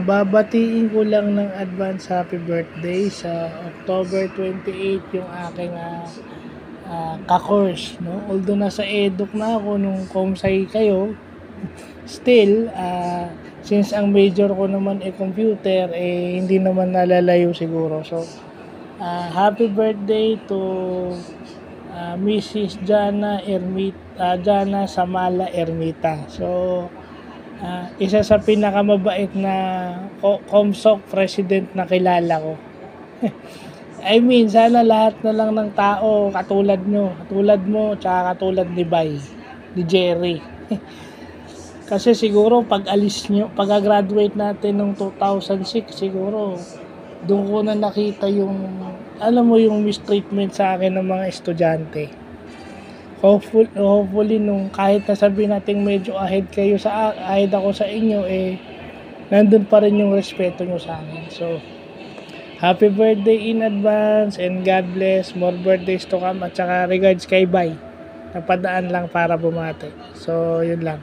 Babatiin ko lang ng advance happy birthday sa October 28 yung aking ka-course, no? Although nasa eduk na ako nung comsci kayo, still, since ang major ko naman computer, hindi naman nalalayo siguro. So, happy birthday to Mrs. Jana Samala Ermita. So, isa sa pinakamabait na COMSOC president na kilala ko. I mean, sana lahat na lang ng tao katulad mo, tsaka katulad ni Bay, ni Jerry. Kasi siguro pag-graduate natin noong 2006, siguro doon ko na nakita yung, alam mo, yung mistreatment sa akin ng mga estudyante. Hopefully nung kahit nasabihin natin medyo ahead ako sa inyo, nandun pa rin yung respeto nyo sa akin. So, happy birthday in advance and God bless. More birthdays to come, at saka regards kay Bay. Napadaan lang para bumati. So, yun lang.